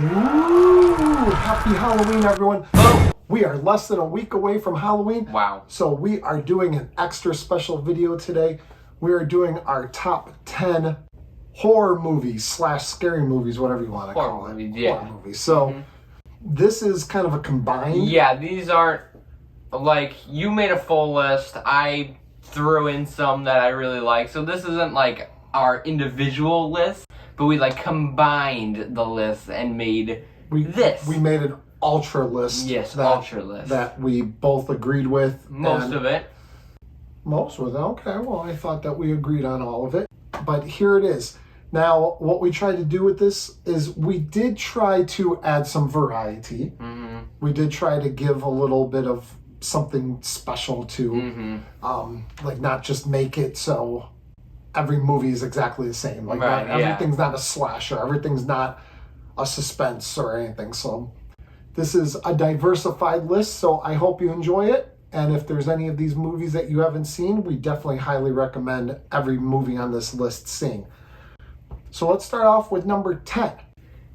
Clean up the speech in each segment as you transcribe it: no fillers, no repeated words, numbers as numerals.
Ooh, happy Halloween, everyone. Oh, We are less than a week away from Halloween. wow. So we are doing an extra special video today. We are doing our top 10 horror movies / scary movies, whatever you want to call it. Yeah. Horror movies. So this is kind of a combined. Yeah, these aren't, like, you made a full list. I threw in some that I really like. So this isn't like our individual list, but we like combined the list and made this. We made an ultra list. Yes, ultra list. That we both agreed with. Most of it. Most of it. Okay, well, I thought that we agreed on all of it. But here it is. Now, what we tried to do with this is we did try to add some variety. Mm-hmm. We did try to give a little bit of something special to, like not just make it so every movie is exactly the same. Like everything's not a slasher. Everything's not a suspense or anything. So this is a diversified list. So I hope you enjoy it. And if there's any of these movies that you haven't seen, we definitely highly recommend every movie on this list seeing. So let's start off with number 10.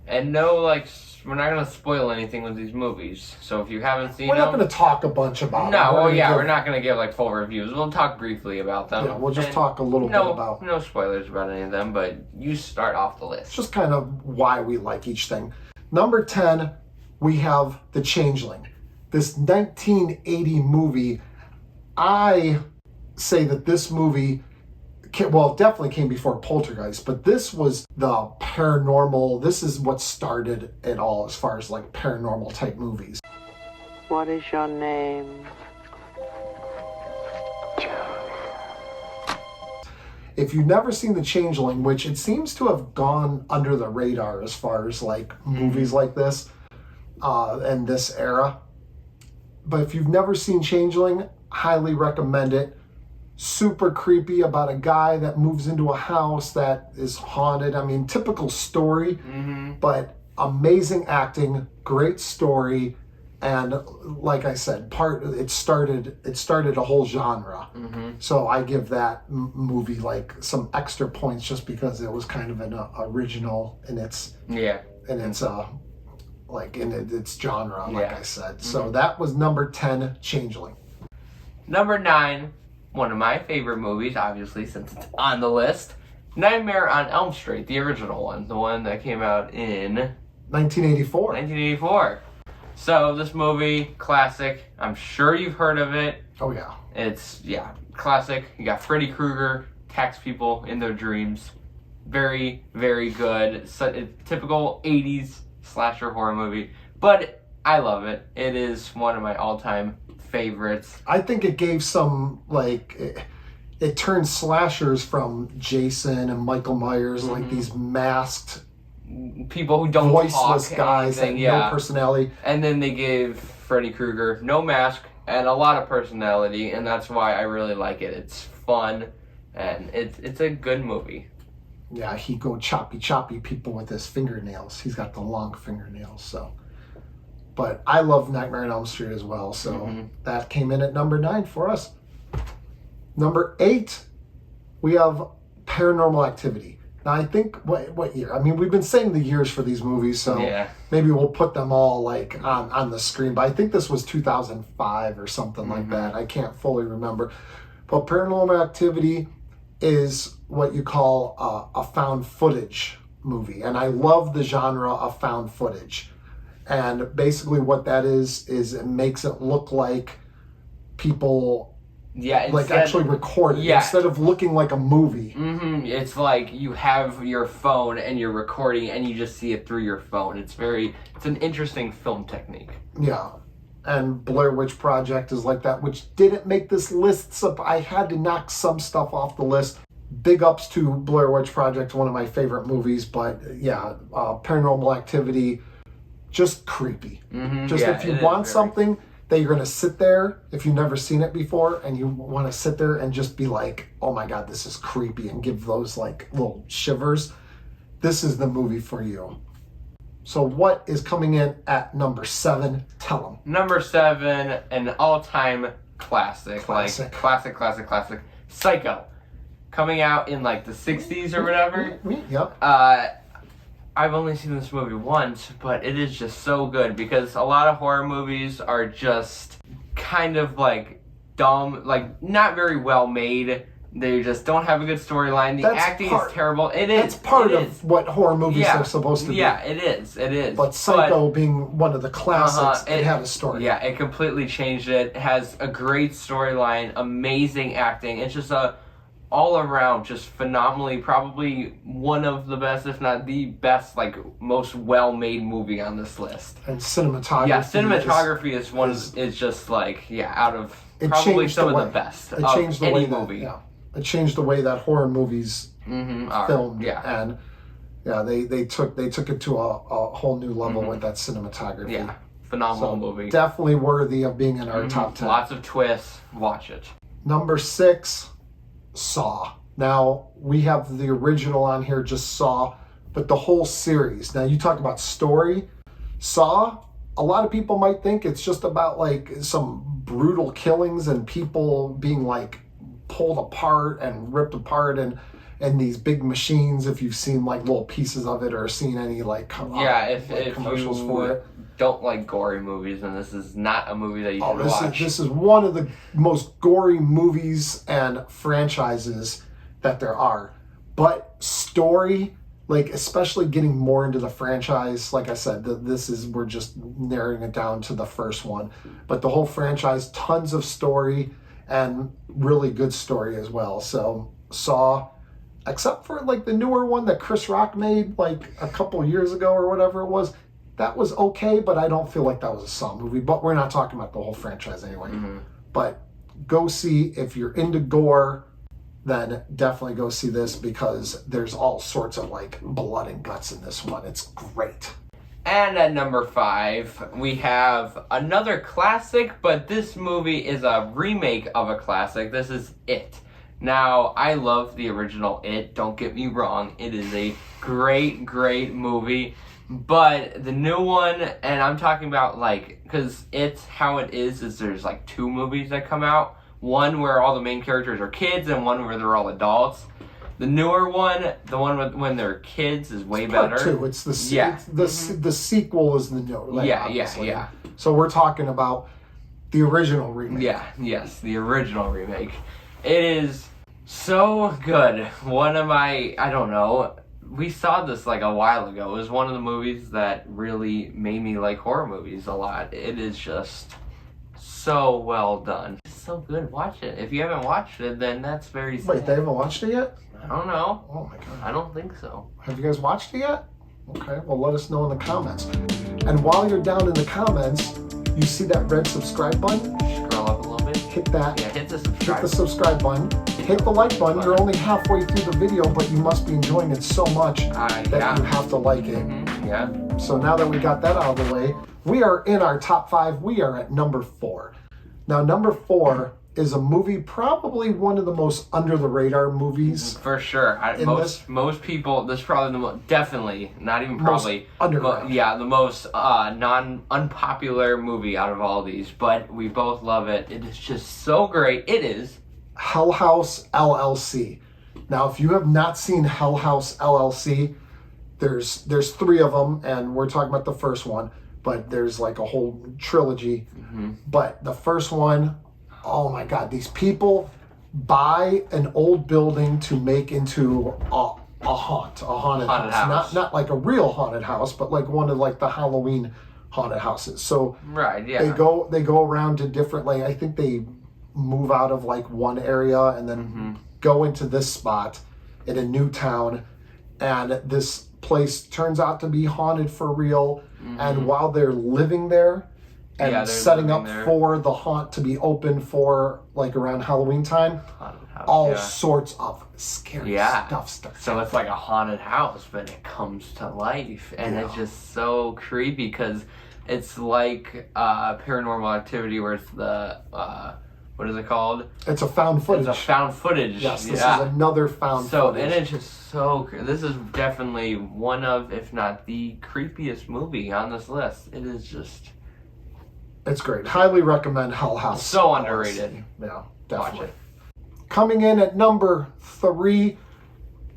And no, like, we're not going to spoil anything with these movies. So if you haven't seen them... We're not going to talk a bunch about them. No, we're not going to give, like, full reviews. We'll talk briefly about them. Yeah, we'll just talk a little bit about... No spoilers about any of them, but you start off the list. It's just kind of why we like each thing. Number 10, we have The Changeling. This 1980 movie, I say that this movie... Well, it definitely came before Poltergeist, but this was the paranormal. This is what started it all as far as like paranormal type movies. What is your name? If you've never seen The Changeling, which it seems to have gone under the radar as far as like movies like this and this era, but if you've never seen Changeling, highly recommend it. Super creepy about a guy that moves into a house that is haunted. I mean, typical story, but amazing acting, great story, and like I said, it started a whole genre. So I give that movie like some extra points just because it was kind of an original in its like in its genre, like I said. So that was number 10, Changeling. Number 9. One of my favorite movies, obviously, since it's on the list. Nightmare on Elm Street, the original one. The one that came out in... 1984. 1984. So, this movie, classic. I'm sure you've heard of it. Oh, yeah. It's, classic. You got Freddy Krueger, attacks people in their dreams. Very, very good. So, typical 80s slasher horror movie. But I love it. It is one of my all-time favorites. I think it gave some like it turned slashers from Jason and Michael Myers like these masked people who don't voiceless talk guys anything, and no personality. And then they gave Freddy Krueger no mask and a lot of personality, and that's why I really like it. It's fun and it's a good movie. Yeah, he go choppy people with his fingernails. He's got the long fingernails, so. But I love Nightmare on Elm Street as well, so that came in at number 9 for us. Number 8, we have Paranormal Activity. Now, I think, what year? I mean, we've been saying the years for these movies, so maybe we'll put them all, like, on the screen. But I think this was 2005 or something like that. I can't fully remember. But Paranormal Activity is what you call a found footage movie. And I love the genre of found footage. And basically what that is it makes it look like people actually record it instead of looking like a movie. It's like you have your phone and you're recording and you just see it through your phone. It's an interesting film technique. Yeah. And Blair Witch Project is like that, which didn't make this list. So I had to knock some stuff off the list. Big ups to Blair Witch Project, one of my favorite movies. But Paranormal Activity, just creepy. If you want something that you're going to sit there, if you've never seen it before, and you want to sit there and just be like, oh my God, this is creepy, and give those like little shivers, this is the movie for you. So what is coming in at number 7? Tell them. Number 7, an all-time classic. Classic. Psycho. Coming out in like the 60s or whatever. Yep. I've only seen this movie once, but it is just so good because a lot of horror movies are just kind of like dumb, like not very well made. They just don't have a good storyline. The acting is terrible. That's part of what horror movies are supposed to be. Yeah, it is. It is. But Psycho being one of the classics, it had a story. Yeah, it completely changed it. It has a great storyline, amazing acting. It's just a all around just phenomenally, probably one of the best, if not the best, like most well-made movie on this list. And cinematography. Yeah, cinematography is just like out of probably some of the best. It changed the way movie. Yeah. It changed the way that horror movies filmed, and they took it to a whole new level with that cinematography. Yeah, phenomenal movie. Definitely worthy of being in our top 10. Lots of twists. Watch it. Number 6, Saw. Now we have the original on here, just Saw, but the whole series. Now you talk about story. Saw. A lot of people might think it's just about like some brutal killings and people being like pulled apart and ripped apart and these big machines, if you've seen like little pieces of it or seen any like if commercials you for it. Don't like gory movies, then this is not a movie that you should watch. This is one of the most gory movies and franchises that there are. But story, like especially getting more into the franchise, like I said, we're just narrowing it down to the first one. But the whole franchise, tons of story and really good story as well. So Saw, except for like the newer one that Chris Rock made like a couple years ago or whatever it was, that was okay, but I don't feel like that was a Saw movie. But we're not talking about the whole franchise anyway. But go see, if you're into gore, then definitely go see this because there's all sorts of like blood and guts in this one. It's great. And at number 5, we have another classic, but this movie is a remake of a classic. This is It. Now, I love the original It, don't get me wrong. It is a great, great movie. But the new one, and I'm talking about like, because It's how it is there's like 2 movies that come out. One where all the main characters are kids and one where they're all adults. The newer one, the one with when they're kids, is way better. Part 2. It's the sequel is the new. Like, yeah. So we're talking about the original remake. Yes, the original remake. It is so good. One of my, I don't know, we saw this like a while ago. It was one of the movies that really made me like horror movies a lot. It is just so well done. It's so good. Watch it. If you haven't watched it, then that's very sad. Wait, they haven't watched it yet? I don't know. Oh my god. I don't think so. Have you guys watched it yet? Okay, well let us know in the comments. And while you're down in the comments, you see that red subscribe button? Scroll up a little bit. Hit that. Yeah, hit the subscribe. Hit the subscribe button. Hit the like button. You're only halfway through the video, but you must be enjoying it so much that you have to like it. Yeah. So now that we got that out of the way, we are in our top 5. We are at number 4. Now, number 4 is a movie, probably one of the most under the radar movies. For sure. Most people, this is probably the most, definitely, not even probably. Underground. The most unpopular movie out of all these, but we both love it. It is just so great. It is Hell House LLC. Now, if you have not seen Hell House LLC, there's 3 of them, and we're talking about the first one, but there's like a whole trilogy. But the first one, oh my God, these people buy an old building to make into a haunted house. Not like a real haunted house, but like one of like the Halloween haunted houses. So they go around to different, like I think they move out of like one area and then go into this spot in a new town, and this place turns out to be haunted for real. And while they're living there and setting up for the haunt to be open for like around Halloween time, all sorts of scary stuff starts. So it's like a haunted house, but it comes to life, and it's just so creepy because it's like Paranormal Activity, where it's the what is it called? It's a found footage. It's a found footage. Yes, this is another found footage. And it's just so... This is definitely one of, if not the creepiest movie on this list. It is just... It's great. Highly recommend Hell House. So underrated. Yeah, definitely. Watch it. Coming in at number 3,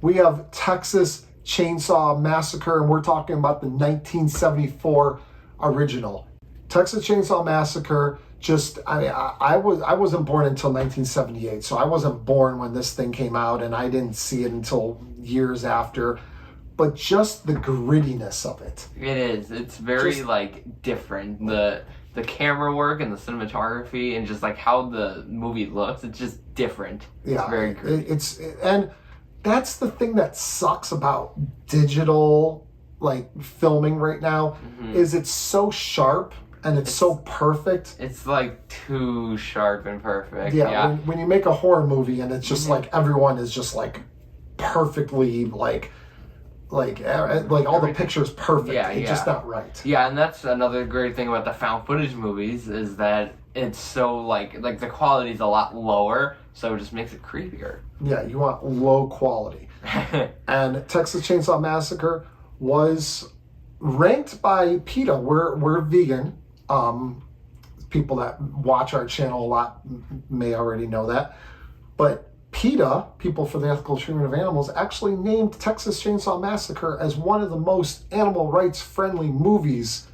we have Texas Chainsaw Massacre, and we're talking about the 1974 original. Texas Chainsaw Massacre, I wasn't born until 1978, so I wasn't born when this thing came out, and I didn't see it until years after. But just the grittiness of it. It is. It's very different. The camera work and the cinematography and just how the movie looks, it's just different. Yeah, it's very gritty. And that's the thing that sucks about digital filming right now, is it's so sharp and it's so perfect. It's too sharp and perfect. Yeah. When you make a horror movie and it's just everyone is just perfectly all the pictures perfect. It's just not right. Yeah, and that's another great thing about the found footage movies is that it's so the quality's a lot lower, so it just makes it creepier. Yeah, you want low quality. And Texas Chainsaw Massacre was ranked by PETA. We're vegan. People that watch our channel a lot may already know that. But PETA, People for the Ethical Treatment of Animals, actually named Texas Chainsaw Massacre as one of the most animal rights friendly movies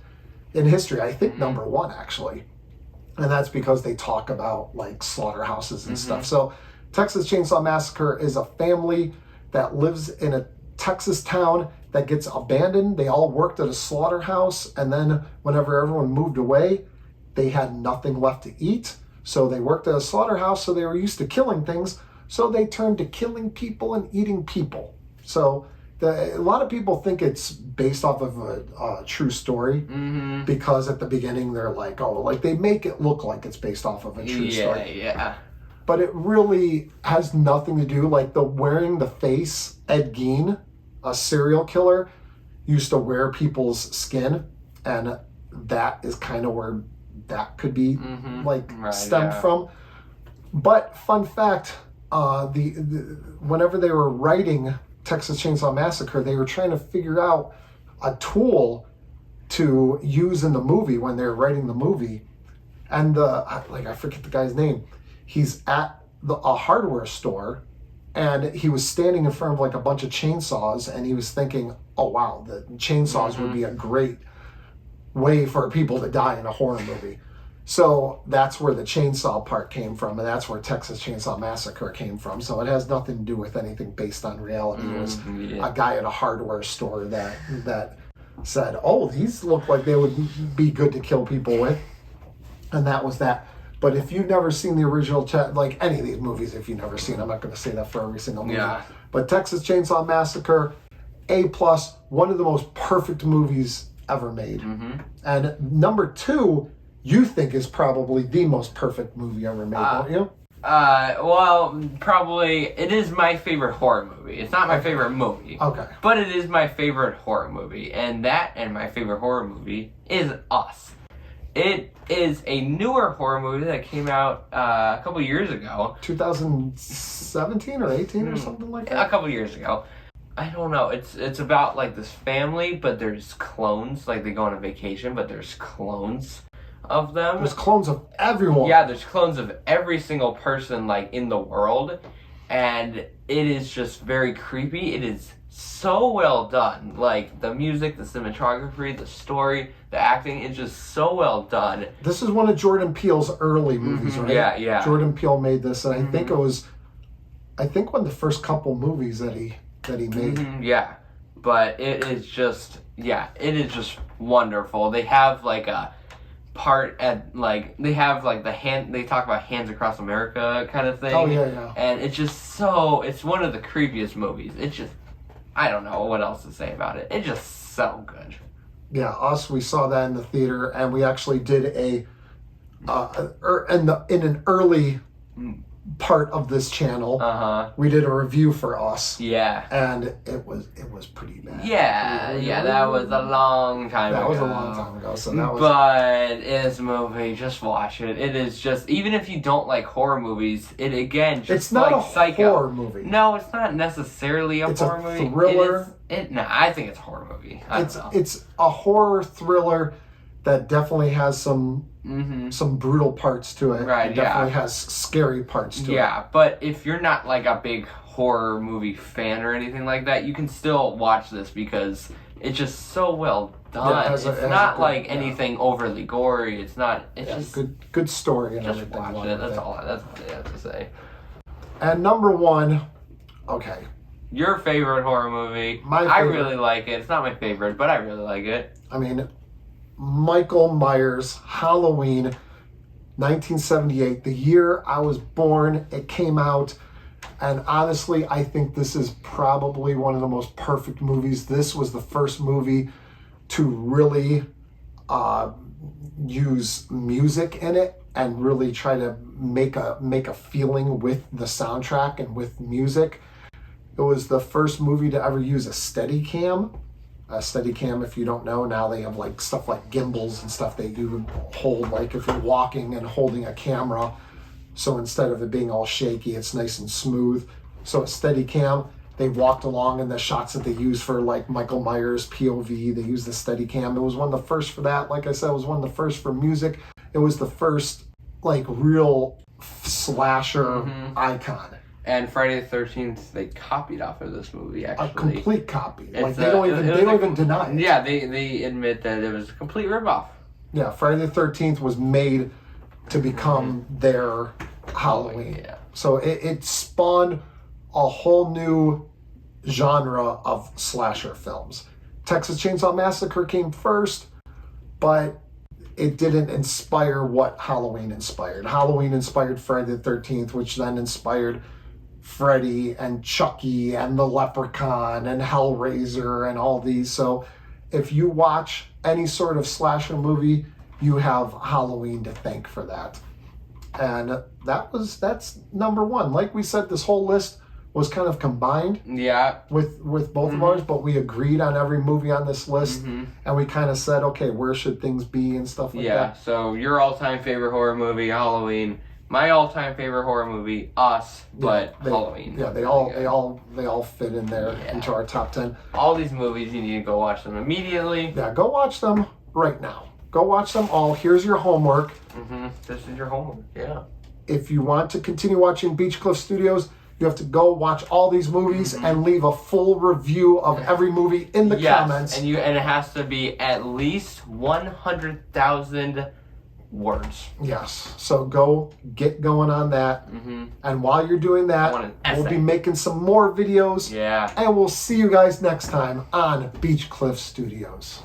in history. I think number one, actually. And that's because they talk about slaughterhouses and stuff. So Texas Chainsaw Massacre is a family that lives in a Texas town that gets abandoned. They all worked at a slaughterhouse, and then whenever everyone moved away, they had nothing left to eat. So they worked at a slaughterhouse, so they were used to killing things. So they turned to killing people and eating people. So a lot of people think it's based off of a true story, because at the beginning they're they make it look like it's based off of a true story. Yeah. But it really has nothing to do, the wearing the face. Ed Gein, a serial killer, used to wear people's skin, and that is kind of where that could be stemmed from. But fun fact, whenever they were writing Texas Chainsaw Massacre, they were trying to figure out a tool to use in the movie when they were writing the movie. And I forget the guy's name. He's at a hardware store, and he was standing in front of a bunch of chainsaws, and he was thinking, oh wow, the chainsaws would be a great way for people to die in a horror movie. So that's where the chainsaw part came from, and that's where Texas Chainsaw Massacre came from. So it has nothing to do with anything based on reality. It was a guy at a hardware store that said, oh, these look like they would be good to kill people with. And that was that. But if you've never seen the original, any of these movies, if you've never seen, I'm not going to say that for every single movie. Yeah. But Texas Chainsaw Massacre, A+, one of the most perfect movies ever made. And number two, you think is probably the most perfect movie ever made, don't you? Well, probably it is my favorite horror movie. It's not my favorite movie. Okay. But it is my favorite horror movie. And my favorite horror movie is Us. It is a newer horror movie that came out a couple years ago. 2017 or 18 or something like that? A couple years ago. I don't know. It's about this family, but there's clones. They go on a vacation, but there's clones of them. There's clones of everyone. Yeah, there's clones of every single person in the world, and it is just very creepy. It is so well done. The music, the cinematography, the story, the acting is just so well done. This is one of Jordan Peele's early movies, right? Yeah. Jordan Peele made this, and I think it was one of the first couple movies that he made. Yeah. But it is just wonderful. They have a part at they have they talk about Hands Across America kind of thing. Oh yeah. And it's just it's one of the creepiest movies. It's just, I don't know what else to say about it. It's just so good. Yeah, Us, we saw that in the theater, and we actually did in an early part of this channel. We did a review for Us. Yeah. And it was pretty bad. Yeah, that was a long time ago. That was a long time ago. So that was. But it's a movie. Just watch it. It is just, even if you don't like horror movies, it again just it's not a Psycho. Horror movie. No, it's not necessarily a horror movie. Thriller. No, I think it's a horror movie. I don't know. It's a horror thriller that definitely has some brutal parts to it. Right, It definitely has scary parts to it. Yeah, but if you're not like a big horror movie fan or anything like that, you can still watch this because it's just so well done. Yeah, it has it's a not good- like anything overly gory. It's not. It's Yeah, just good story and just everything. watch along it. with That's all I have to say. And number one, okay, Your favorite horror movie? My I favorite. really like it. It's not my favorite, but I really like it. I mean, Michael Myers, Halloween, 1978, the year I was born, it came out. And honestly, I think this is probably one of the most perfect movies. This was the first movie to really use music in it and really try to make a feeling with the soundtrack and with music. It was the first movie to ever use a Steadicam. A Steadicam, if you don't know, now they have like stuff like gimbals and stuff they do hold, like if you're walking and holding a camera. So instead of it being all shaky, it's nice and smooth. So a Steadicam, they walked along in the shots that they use for like Michael Myers POV, they used the Steadicam. It was one of the first for that. Like I said, it was one of the first for music. It was the first like real slasher icon. And Friday the 13th, they copied off of this movie, actually. A complete copy. Like It's they don't even deny it. Yeah, they admit that it was a complete ripoff. Yeah, Friday the 13th was made to become their Halloween. Yeah. So it spawned a whole new genre of slasher films. Texas Chainsaw Massacre came first, but it didn't inspire what Halloween inspired. Halloween inspired Friday the 13th, which then inspired Freddy and Chucky and the Leprechaun and Hellraiser and all these. So if you watch any sort of slasher movie, you have Halloween to thank for that. And that's number one. Like we said, this whole list was kind of combined Yeah. with both of ours, but we agreed on every movie on this list, and we kind of said, okay, where should things be and stuff like Yeah. that. So your all-time favorite horror movie, Halloween. My all-time favorite horror movie, Us, but Halloween. Yeah, they all fit in there into our top 10. All these movies, you need to go watch them immediately. Yeah, go watch them right now. Go watch them all. Here's your homework. This is your homework. Yeah. If you want to continue watching Beach Cliff Studios, you have to go watch all these movies and leave a full review of every movie in the comments. And it has to be at least 100,000 words. Yes. So go get going on that. And while you're doing I want that, an we'll be essay. making some more videos. Yeah. And we'll see you guys next time on Beach Cliff Studios.